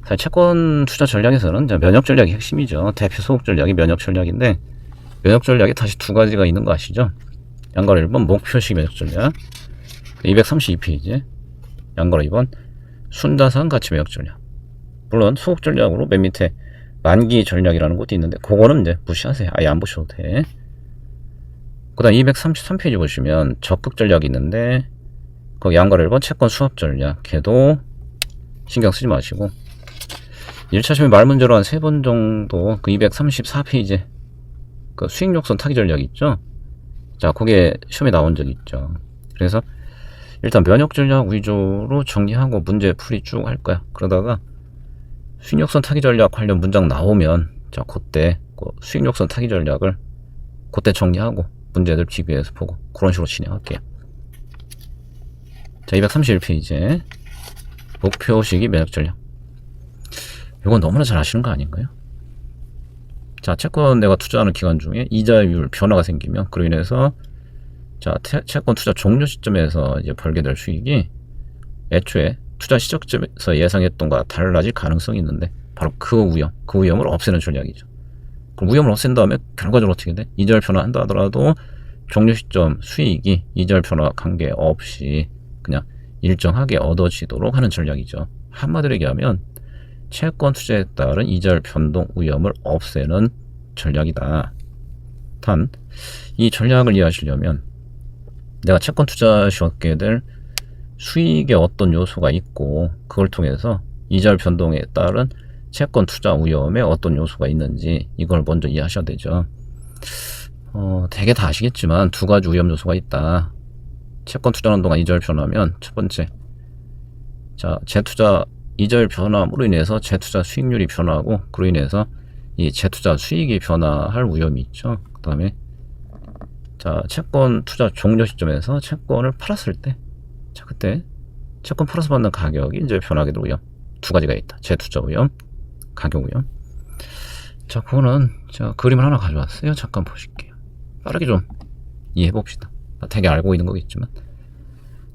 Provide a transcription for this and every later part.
사실 채권 투자 전략에서는 이제 면역 전략이 핵심이죠. 대표 소국 전략이 면역 전략인데, 면역 전략이 다시 두 가지가 있는 거 아시죠? 양거래 1번 목표식 면역 전략, 232페이지 양거래 2번 순자산 가치 면역 전략. 물론 소국 전략으로 맨 밑에 만기 전략이라는 것도 있는데 그거는 이제 무시하세요. 아예 안 보셔도 돼. 그 다음 233페이지 보시면 적극 전략이 있는데 거기 양거래 1번 채권 수합 전략, 걔도 신경 쓰지 마시고 1차 시험에 말 문제로 한 3번 정도 그 234페이지 그 수익 욕선 타기 전략 있죠. 자, 그게 시험에 나온 적이 있죠. 그래서 일단 면역 전략 위주로 정리하고 문제 풀이 쭉 할 거야. 그러다가 수익 욕선 타기 전략 관련 문장 나오면 자, 그때 그 수익 욕선 타기 전략을 그때 정리하고 문제들 비교해서 보고 그런 식으로 진행할게요. 자, 231페이지 목표 시기 면역 전략. 이건 너무나 잘 아시는 거 아닌가요? 자, 채권 내가 투자하는 기간 중에 이자율 변화가 생기면 그로 인해서 자, 채권 투자 종료 시점에서 이제 벌게 될 수익이 애초에 투자 시작점에서 예상했던 것과 달라질 가능성이 있는데 바로 그 위험을 없애는 전략이죠. 그럼 위험을 없앤 다음에 결과적으로 어떻게 돼? 이자율 변화한다 하더라도 종료 시점 수익이 이자율 변화 관계없이 그냥 일정하게 얻어지도록 하는 전략이죠. 한마디로 얘기하면 채권 투자에 따른 이자율 변동 위험을 없애는 전략이다. 단, 이 전략을 이해하시려면 내가 채권 투자 시작하게 될 수익의 어떤 요소가 있고 그걸 통해서 이자율 변동에 따른 채권 투자 위험에 어떤 요소가 있는지 이걸 먼저 이해하셔야 되죠. 대개 다 아시겠지만 두 가지 위험 요소가 있다. 채권 투자하는 동안 이자율 변화하면 첫 번째, 자, 재투자 이자율 변화로 인해서 재투자 수익률이 변화하고 그로 인해서 이 재투자 수익이 변화할 위험이 있죠. 그 다음에 자, 채권 투자 종료 시점에서 채권을 팔았을 때, 자, 그때 채권 팔아서 받는 가격이 이제 변하게 될 위험 두 가지가 있다. 재투자 위험, 가격 위험. 자, 그거는 제가 그림을 하나 가져왔어요. 잠깐 보실게요. 빠르게 좀 이해해 봅시다. 되게 알고 있는 거겠지만,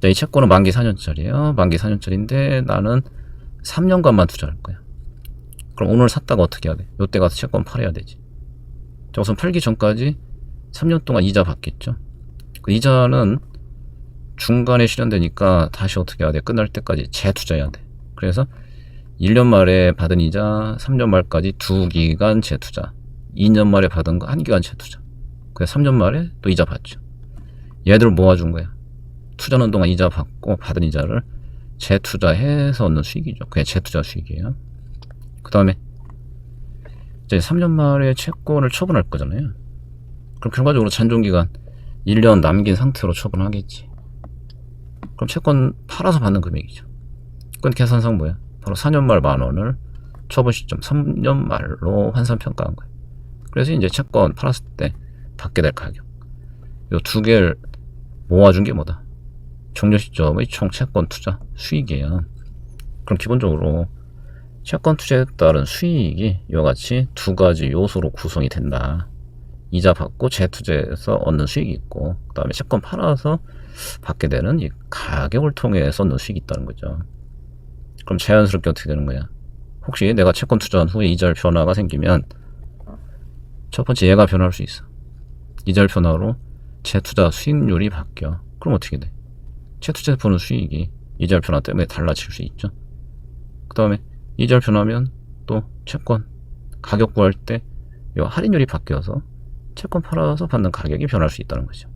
자, 이 채권은 만기 4년짜리예요. 만기 4년짜리인데 나는 3년간만 투자할 거야. 그럼 오늘 샀다가 어떻게 해야 돼? 요때 가서 채권 팔아야 되지. 자, 우선 팔기 전까지 3년 동안 이자 받겠죠. 그 이자는 중간에 실현되니까 다시 어떻게 해야 돼? 끝날 때까지 재투자해야 돼. 그래서 1년 말에 받은 이자 3년 말까지 2기간 재투자, 2년 말에 받은 거 1기간 재투자, 그래서 3년 말에 또 이자 받죠. 얘들을 모아준 거야. 투자하는 동안 이자 받고 받은 이자를 재투자해서 얻는 수익이죠. 그게 재투자 수익이에요. 그 다음에 이제 3년 말에 채권을 처분할 거잖아요. 그럼 결과적으로 잔존기간 1년 남긴 상태로 처분하겠지. 그럼 채권 팔아서 받는 금액이죠. 그건 계산상 뭐야? 바로 4년 말 10,000원을 처분 시점 3년 말로 환산평가한 거예요. 그래서 이제 채권 팔았을 때 받게 될 가격, 이 두 개를 모아준 게 뭐다? 종료 시점의 총 채권 투자 수익이에요. 그럼 기본적으로 채권 투자에 따른 수익이 이와 같이 두 가지 요소로 구성이 된다. 이자 받고 재투자해서 얻는 수익이 있고, 그 다음에 채권 팔아서 받게 되는 이 가격을 통해서 얻는 수익이 있다는 거죠. 그럼 자연스럽게 어떻게 되는 거야? 혹시 내가 채권 투자한 후에 이자율 변화가 생기면 첫 번째 얘가 변할 수 있어. 이자율 변화로 재투자 수익률이 바뀌어. 그럼 어떻게 돼? 재투자에서 보는 수익이 이자율 변화 때문에 달라질 수 있죠. 그 다음에 이자율 변화하면 또 채권 가격 구할 때 이 할인율이 바뀌어서 채권 팔아서 받는 가격이 변할 수 있다는 거죠.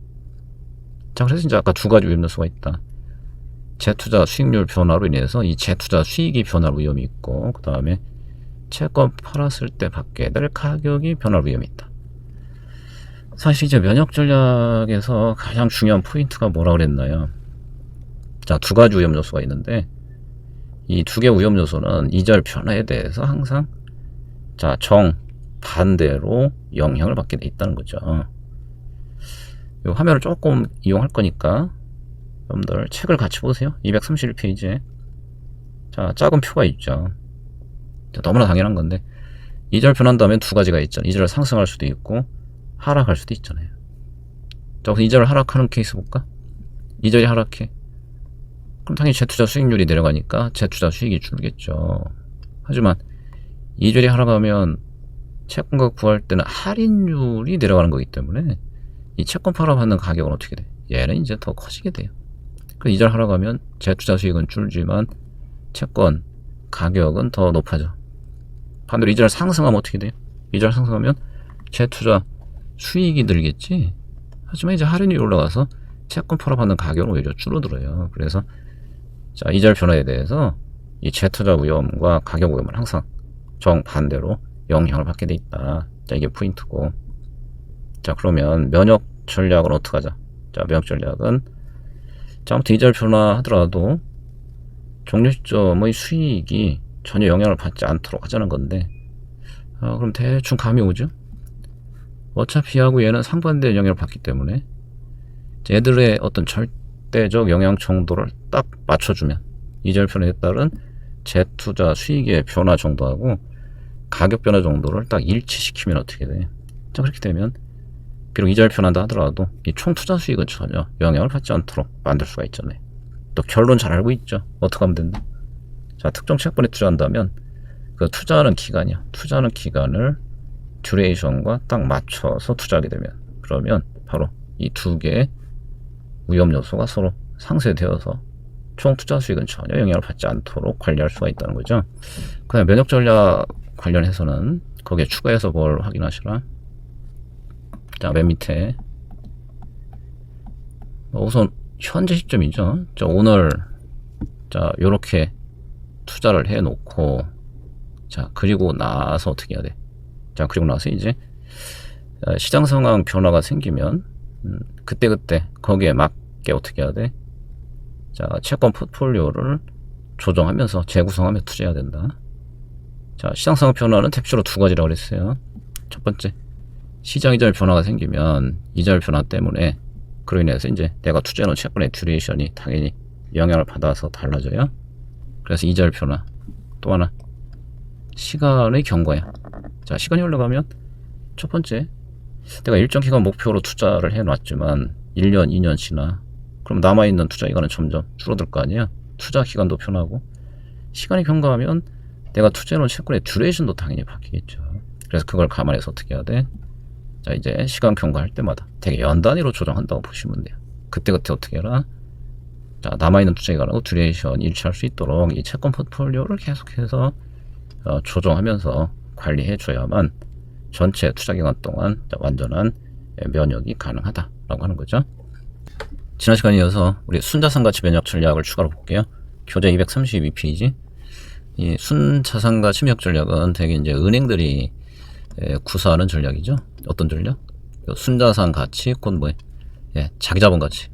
자, 그래서 이제 아까 두 가지 위험 요소가 있다. 재투자 수익률 변화로 인해서 이 재투자 수익이 변할 위험이 있고, 그 다음에 채권 팔았을 때 받게 될 가격이 변할 위험이 있다. 사실 이제 면역 전략에서 가장 중요한 포인트가 뭐라 그랬나요? 자, 두 가지 위험 요소가 있는데 이 두 개 위험 요소는 이자율 변화에 대해서 항상 자, 정반대로 영향을 받게 돼 있다는 거죠. 이 화면을 조금 이용할 거니까 여러분들 책을 같이 보세요. 231페이지에 자, 작은 표가 있죠. 자, 너무나 당연한 건데 이자율 변한 다음에 두 가지가 있죠. 이자율 상승할 수도 있고 하락할 수도 있잖아요. 자, 그래서 이자율 하락하는 케이스 볼까? 이자율이 하락해. 그럼 당연히 재투자 수익률이 내려가니까 재투자 수익이 줄겠죠. 하지만 이절이 하러 가면 채권가 구할 때는 할인율이 내려가는 거기 때문에 이 채권 팔아받는 가격은 어떻게 돼? 얘는 이제 더 커지게 돼요. 그 이절 하러 가면 재투자 수익은 줄지만 채권 가격은 더 높아져. 반대로 이절 상승하면 어떻게 돼요? 이절 상승하면 재투자 수익이 늘겠지. 하지만 이제 할인율이 올라가서 채권 팔아받는 가격은 오히려 줄어들어요. 그래서 자, 이절 변화에 대해서 이 재투자 위험과 가격 위험은 항상 정반대로 영향을 받게 돼 있다. 자, 이게 포인트고. 자, 그러면 면역 전략은 어떻게 하자? 자, 면역 전략은 자, 아무튼 이절 변화하더라도 종료 시점의 수익이 전혀 영향을 받지 않도록 하자는 건데, 그럼 대충 감이 오죠? 어차피 하고 얘는 상반된 영향을 받기 때문에 얘들의 어떤 절대적 영향 정도를 딱 맞춰주면 이절 변화에 따른 재투자 수익의 변화 정도하고 가격 변화 정도를 딱 일치시키면 어떻게 돼? 자, 그렇게 되면 비록 이절 변화한다 하더라도 이 총 투자 수익은 전혀 영향을 받지 않도록 만들 수가 있잖아요. 또 결론 잘 알고 있죠. 어떻게 하면 된다? 자, 특정 채권에 투자한다면 그 투자하는 기간이야. 투자하는 기간을 듀레이션과 딱 맞춰서 투자하게 되면 그러면 바로 이 두 개의 위험 요소가 서로 상쇄되어서 총 투자 수익은 전혀 영향을 받지 않도록 관리할 수가 있다는 거죠. 그다음 면역 전략 관련해서는 거기에 추가해서 뭘 확인하시라. 자, 맨 밑에 우선 현재 시점이죠. 자, 오늘 자, 요렇게 투자를 해 놓고 자, 그리고 나서 어떻게 해야 돼? 자, 그리고 나서 이제 시장 상황 변화가 생기면 그때그때 거기에 맞게 어떻게 해야 돼? 자, 채권 포트폴리오를 조정하면서 재구성하며 투자해야 된다. 자, 시장 상황 변화는 대표적으로 두 가지라고 그랬어요. 첫 번째, 시장 이절 변화가 생기면 이절 변화 때문에 그로 인해서 이제 내가 투자해놓은 채권의 듀레이션이 당연히 영향을 받아서 달라져요. 그래서 이절 변화. 또 하나, 시간의 경과야. 자, 시간이 흘러가면 첫 번째, 내가 일정 기간 목표로 투자를 해놨지만 1년, 2년 지나 그럼 남아있는 투자 기간은 점점 줄어들 거 아니야. 투자 기간도 변하고 시간이 경과하면 내가 투자해놓은 채권의 듀레이션도 당연히 바뀌겠죠. 그래서 그걸 감안해서 어떻게 해야 돼? 자, 이제 시간 경과할 때마다 되게 연 단위로 조정한다고 보시면 돼요. 그때그때 어떻게 해라? 자, 남아있는 투자 기간하고 듀레이션 일치할 수 있도록 이 채권 포트폴리오를 계속해서 조정하면서 관리해 줘야만 전체 투자 기간 동안 완전한 면역이 가능하다라고 하는 거죠. 지난 시간에 이어서 우리 순자산가치 면역 전략을 추가로 볼게요. 교재 232페이지. 이 순자산가치 면역 전략은 되게 이제 은행들이 구사하는 전략이죠. 어떤 전략? 순자산 가치 곧 뭐예요? 자기 자본 가치.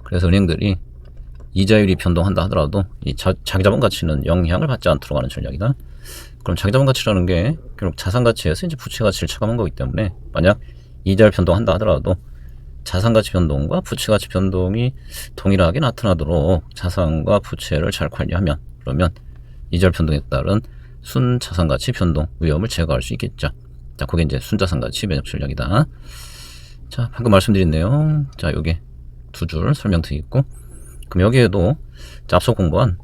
그래서 은행들이 이자율이 변동한다 하더라도 이 자기 자본 가치는 영향을 받지 않도록 하는 전략이다. 그럼 자기 자본 가치라는 게 결국 자산 가치에서 이제 부채 가치를 차감한 거기 때문에 만약 이자율 변동한다 하더라도 자산 가치 변동과 부채 가치 변동이 동일하게 나타나도록 자산과 부채를 잘 관리하면 그러면 이자율 변동에 따른 순자산 가치 변동 위험을 제거할 수 있겠죠. 자, 그게 이제 순자산 가치 면역 전략이다. 자, 방금 말씀드린 내용, 자, 요게 두 줄 설명드리겠고, 그럼 여기에도 자, 앞서 공부한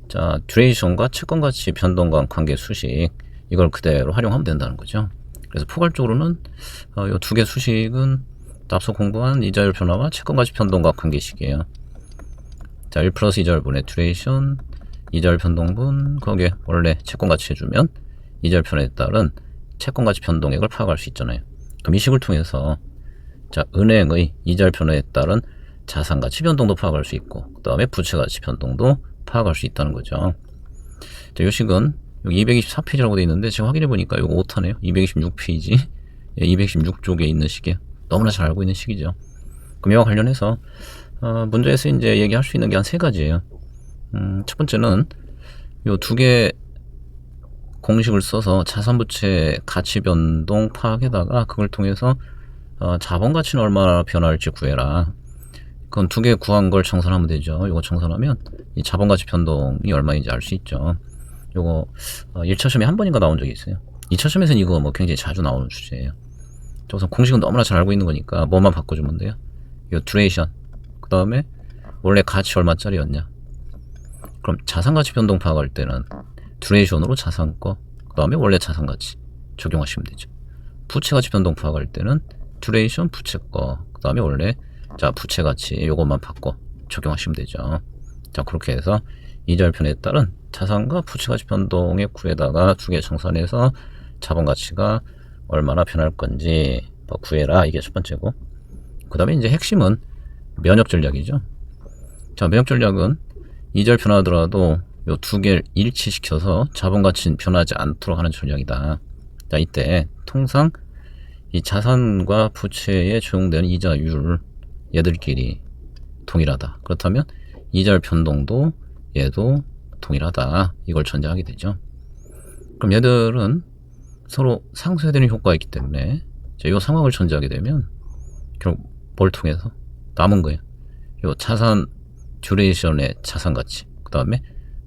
자, 듀레이션과 채권 가치 변동과 관계 수식 이걸 그대로 활용하면 된다는 거죠. 그래서 포괄적으로는 이 두 개 수식은 앞서 공부한 이자율 변화와 채권 가치 변동과 관계식이에요. 자, 1 플러스 이자율분의 듀레이션, 이자율 변동분, 거기에 원래 채권 가치 해주면 이자율 변화에 따른 채권 가치 변동액을 파악할 수 있잖아요. 그럼 이 식을 통해서 자, 은행의 이자율 변화에 따른 자산 가치 변동도 파악할 수 있고, 그 다음에 부채 가치 변동도 파악할 수 있다는 거죠. 자, 이 식은 여기 224페이지라고 되어 있는데 제가 확인해 보니까 이거 오타네요. 226페이지, 226쪽에 있는 식이에요. 너무나 잘 알고 있는 식이죠. 그럼 이와 관련해서 문제에서 이제 얘기할 수 있는 게 한 세 가지예요. 첫 번째는 요 두 개 공식을 써서 자산부채 가치 변동 파악에다가 그걸 통해서 자본 가치는 얼마나 변화할지 구해라. 그건 두 개 구한 걸 정산하면 되죠. 이거 정산하면 이 자본 가치 변동이 얼마인지 알 수 있죠. 요거 1차 시험에 한 번인가 나온 적이 있어요. 2차 시험에서는 이거 뭐 굉장히 자주 나오는 주제예요. 우선 공식은 너무나 잘 알고 있는 거니까 뭐만 바꿔주면 돼요. 이 듀레이션, 그 다음에 원래 가치 얼마짜리였냐. 그럼 자산가치 변동 파악할 때는 듀레이션으로 자산거, 그 다음에 원래 자산가치 적용하시면 되죠. 부채가치 변동 파악할 때는 듀레이션 부채거, 그 다음에 원래 자 부채가치 요것만 바꿔 적용하시면 되죠. 자 그렇게 해서 이절편에 따른 자산과 부채가치 변동의 구에다가 두 개 정산해서 자본가치가 얼마나 변할 건지 구해라. 이게 첫 번째고, 그 다음에 이제 핵심은 면역 전략이죠. 자 면역 전략은 이절 변하더라도 요 두 개를 일치시켜서 자본가치는 변하지 않도록 하는 전략이다. 자 이때 통상 이 자산과 부채에 적용되는 이자율 얘들끼리 동일하다. 그렇다면 이자율 변동도 얘도 동일하다. 이걸 전제하게 되죠. 그럼 얘들은 서로 상쇄되는 효과가 있기 때문에 이 상황을 전제하게 되면 결국 뭘 통해서 남은 거예요. 요 자산 듀레이션의 자산가치, 그 다음에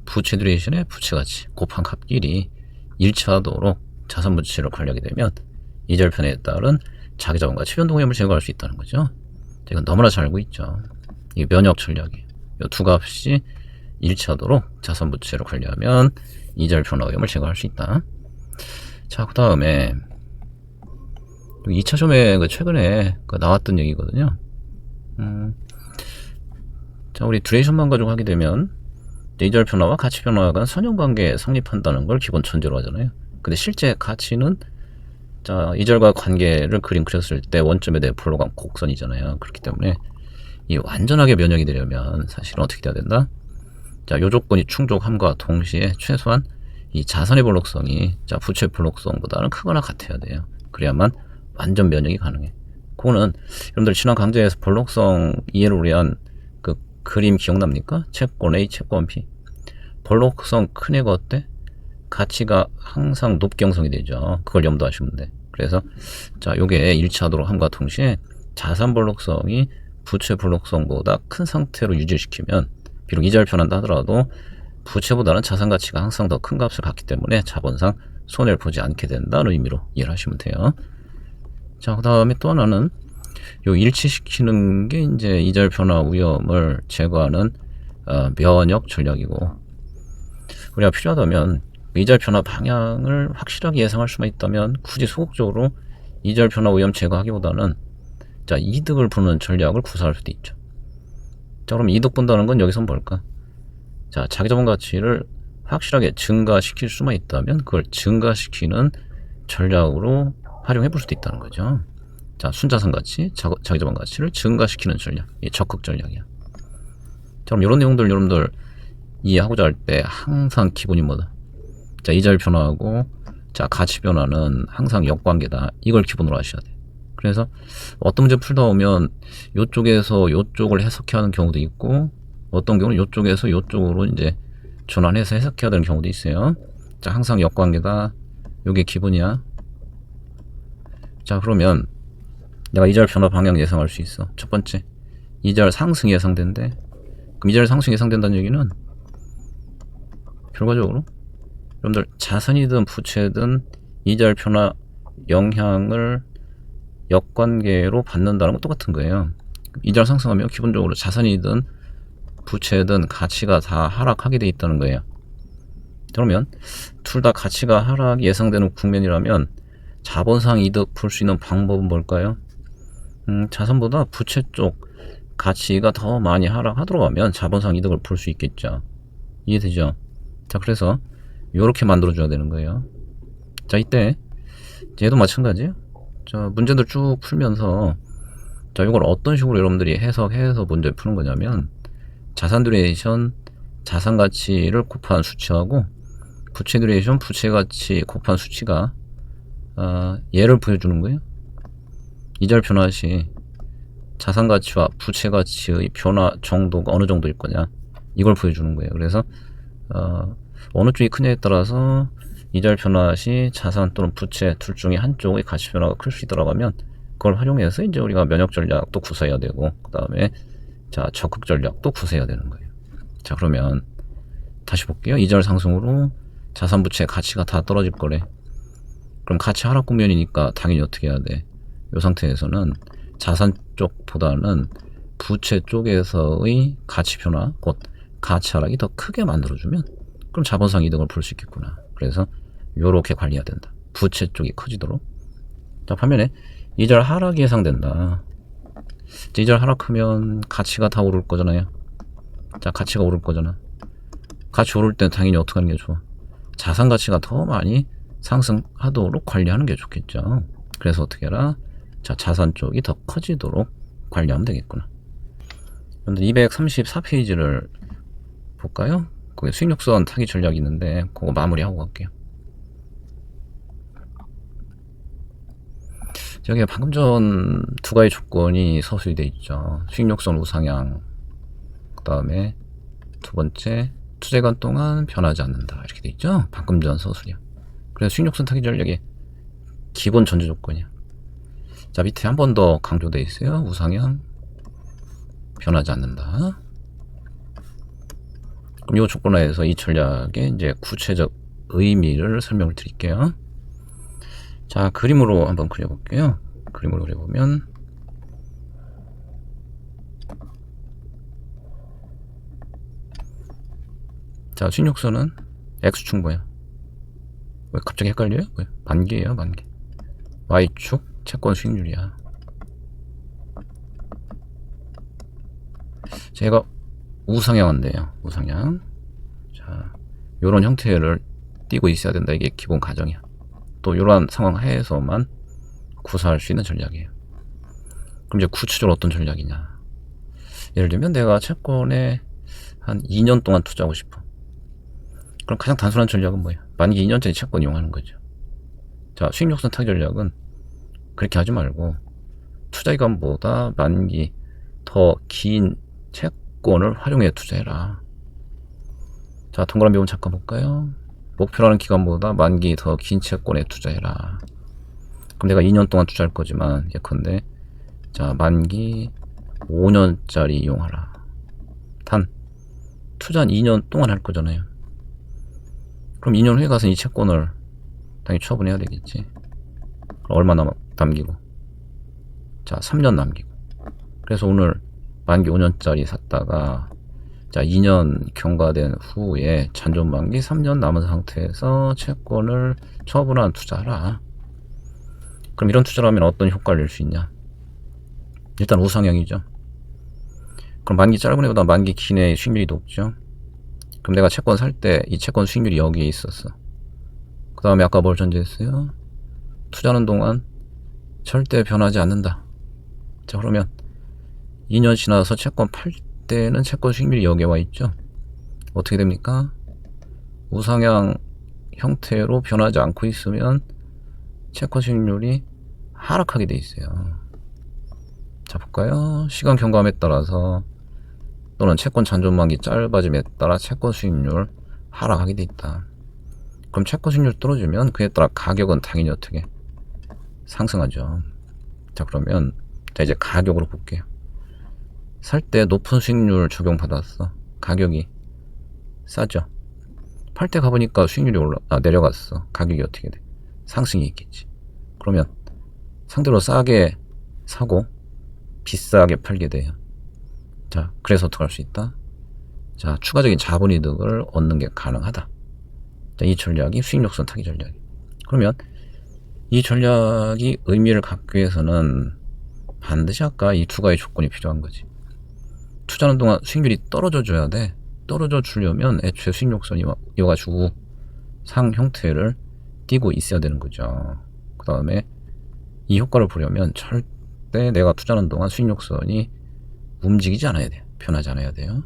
부채 듀레이션의 부채가치 곱한 값끼리 일치하도록 자산 부채를 관리하게 되면 이절편에 따른 자기자본가치 변동 위험을 제거할 수 있다는 거죠. 이건 너무나 잘 알고 있죠. 이게 면역 전략이에요. 이 두 값이 일치하도록 자산 부채를 관리하면 이절 변화 위험을 제거할 수 있다. 자, 그 다음에 2차 점에 최근에 나왔던 얘기거든요. 자, 우리 듀레이션만 가지고 하게 되면 이절 변화와 가치 변화가 선형관계에 성립한다는 걸 기본 전제로 하잖아요. 근데 실제 가치는 자 이절과 관계를 그렸을 때 원점에 대해 볼로감 곡선이잖아요. 그렇기 때문에 이 완전하게 면역이 되려면 사실은 어떻게 돼야 된다? 자, 요 조건이 충족함과 동시에 최소한 이 자산의 볼록성이 자 부채 볼록성보다는 크거나 같아야 돼요. 그래야만 완전 면역이 가능해. 그거는 여러분들 지난 강좌에서 볼록성 이해를 위한 그 그림 기억납니까? 채권 A, 채권 B. 볼록성 큰 애가 어때? 가치가 항상 높게 형성이 되죠. 그걸 염두하시면 돼. 그래서 자 요게 일치하도록 함과 동시에 자산 볼록성이 부채 볼록성보다 큰 상태로 유지시키면 비록 이자를 변한다 하더라도 부채보다는 자산 가치가 항상 더 큰 값을 갖기 때문에 자본상 손해를 보지 않게 된다는 의미로 이해를 하시면 돼요. 자, 그 다음에 또 하나는 요 일치시키는 게 이제 이자율 변화 위험을 제거하는 면역 전략이고, 우리가 필요하다면 이자율 변화 방향을 확실하게 예상할 수만 있다면 굳이 소극적으로 이자율 변화 위험 제거하기보다는 자 이득을 보는 전략을 구사할 수도 있죠. 자 그럼 이득 본다는 건 여기서 뭘까? 자 자기자본 가치를 확실하게 증가시킬 수만 있다면 그걸 증가시키는 전략으로 활용해 볼 수도 있다는 거죠. 자 순자산 가치, 자기자본 가치를 증가시키는 전략, 이 적극 전략이야. 자 그럼 이런 내용들 여러분들 이해하고자 할 때 항상 기본이 뭐다? 자 이자율 변화하고 자 가치 변화는 항상 역관계다. 이걸 기본으로 하셔야 돼. 그래서 어떤 문제 풀다 오면 요쪽에서 요쪽을 해석해야 하는 경우도 있고, 어떤 경우는 요쪽에서 요쪽으로 이제 전환해서 해석해야 되는 경우도 있어요. 자 항상 역관계다. 요게 기본이야. 자 그러면 내가 이자율 변화 방향 예상할 수 있어. 첫 번째, 이자율 상승이 예상된대. 그럼 이자율 상승이 예상된다는 얘기는 결과적으로 여러분들 자산이든 부채든 이자율 변화 영향을 역관계로 받는다는 건 똑같은 거예요. 이자율 상승하면 기본적으로 자산이든 부채든 가치가 다 하락하게 돼 있다는 거예요. 그러면 둘 다 가치가 하락이 예상되는 국면이라면 자본상 이득 볼 수 있는 방법은 뭘까요? 자산보다 부채 쪽 가치가 더 많이 하락하도록 하면 자본상 이득을 볼 수 있겠죠. 이해되죠? 자 그래서 요렇게 만들어줘야 되는 거예요. 자 이때 얘도 마찬가지예요. 자 문제들 쭉 풀면서 자 이걸 어떤 식으로 여러분들이 해석해서 문제 푸는 거냐면 자산 듀레이션 자산 가치를 곱한 수치하고 부채 듀레이션 부채 가치 곱한 수치가 얘를 보여주는 거예요. 이자율 변화 시 자산 가치와 부채 가치의 변화 정도가 어느 정도일 거냐 이걸 보여주는 거예요. 그래서 어느 쪽이 크냐에 따라서 이자율 변화 시 자산 또는 부채 둘 중에 한쪽의 가치 변화가 클 수 있다고 하면 그걸 활용해서 이제 우리가 면역 전략도 구사해야 되고, 그 다음에 자 적극 전략도 구사해야 되는 거예요. 자 그러면 다시 볼게요. 이자율 상승으로 자산 부채 가치가 다 떨어질 거래. 그럼 가치 하락 국면이니까 당연히 어떻게 해야 돼? 이 상태에서는 자산 쪽보다는 부채 쪽에서의 가치 변화, 곧 가치 하락이 더 크게 만들어주면 그럼 자본상 이득을 볼 수 있겠구나. 그래서 요렇게 관리해야 된다. 부채 쪽이 커지도록. 자, 반면에 이자율 하락이 예상된다. 이자율 하락하면 가치가 다 오를 거잖아요. 자, 가치가 오를 거잖아. 가치 오를 때 당연히 어떻게 하는 게 좋아? 자산 가치가 더 많이 상승하도록 관리하는 게 좋겠죠. 그래서 어떻게 해라? 자, 자산 쪽이 더 커지도록 관리하면 되겠구나. 그런데 234페이지를 볼까요? 거기 수익욕선 타기 전략이 있는데 그거 마무리하고 갈게요. 여기에 방금 전 두 가지 조건이 서술이 돼 있죠. 수익욕선 우상향, 그 다음에 두 번째 투자기간 동안 변하지 않는다, 이렇게 돼 있죠. 방금 전 서술이야. 그래서 수익욕선 타기 전략의 기본 전제 조건이야. 자, 밑에 한 번 더 강조돼 있어요. 우상향, 변하지 않는다. 그럼 이 조건 하에서 이 전략의 이제 구체적 의미를 설명을 드릴게요. 자, 그림으로 한번 그려볼게요. 그림으로 그려보면, 자, 수익욕선은 X축 뭐야? 왜 갑자기 헷갈려요? 왜? 만기예요, 만기. Y축 채권 수익률이야. 제가 우상향한대요. 우상향. 자, 요런 형태를 띄고 있어야 된다. 이게 기본 가정이야. 또 요런 상황 하에서만 구사할 수 있는 전략이에요. 그럼 이제 구체적으로 어떤 전략이냐? 예를 들면 내가 채권에 한 2년 동안 투자하고 싶어. 그럼 가장 단순한 전략은 뭐야? 만기 2년짜리 채권 이용하는 거죠. 자, 수익욕선 타기 전략은 그렇게 하지 말고 투자기간보다 만기 더 긴 채권을 활용해 투자해라. 자, 동그라미 온 잠깐 볼까요? 목표라는 기간보다 만기 더 긴 채권에 투자해라. 그럼 내가 2년 동안 투자할 거지만 예컨대 자, 만기 5년짜리 이용하라. 단 투자는 2년 동안 할 거잖아요. 그럼 2년 후에 가서 이 채권을 당연히 처분해야 되겠지. 얼마나 남기고? 자, 3년 남기고. 그래서 오늘 만기 5년짜리 샀다가 자, 2년 경과된 후에 잔존 만기 3년 남은 상태에서 채권을 처분한 투자하라. 그럼 이런 투자를 하면 어떤 효과를 낼 수 있냐? 일단 우상향이죠. 그럼 만기 짧은 애보다 만기 긴 애의 수익률이 높죠. 그럼 내가 채권 살 때 이 채권 수익률이 여기에 있었어. 그 다음에 아까 뭘 전제했어요? 투자하는 동안 절대 변하지 않는다. 자, 그러면 2년 지나서 채권 팔 때는 채권 수익률이 여기에 와 있죠. 어떻게 됩니까? 우상향 형태로 변하지 않고 있으면 채권 수익률이 하락하게 돼 있어요. 자, 볼까요? 시간 경과함에 따라서 또는 채권 잔존만기 짧아짐에 따라 채권 수익률 하락하게 돼 있다. 그럼 채권 수익률 떨어지면 그에 따라 가격은 당연히 어떻게 상승하죠. 자, 그러면 자, 이제 가격으로 볼게요. 살 때 높은 수익률 적용받았어. 가격이 싸죠. 팔 때 가보니까 수익률이 내려갔어. 가격이 어떻게 돼? 상승이 있겠지. 그러면 상대로 싸게 사고 비싸게 팔게 돼요. 자, 그래서 어떻게 할 수 있다? 자, 추가적인 자본이득을 얻는 게 가능하다. 자, 이 전략이 수익욕선 타기 전략이. 그러면 이 전략이 의미를 갖기 위해서는 반드시 아까 이 두 가지 조건이 필요한 거지. 투자하는 동안 수익률이 떨어져 줘야 돼. 떨어져 주려면 애초에 수익욕선이 이와가지고 상 형태를 띄고 있어야 되는 거죠. 그 다음에 이 효과를 보려면 절대 내가 투자하는 동안 수익욕선이 움직이지 않아야 돼요. 변하지 않아야 돼요.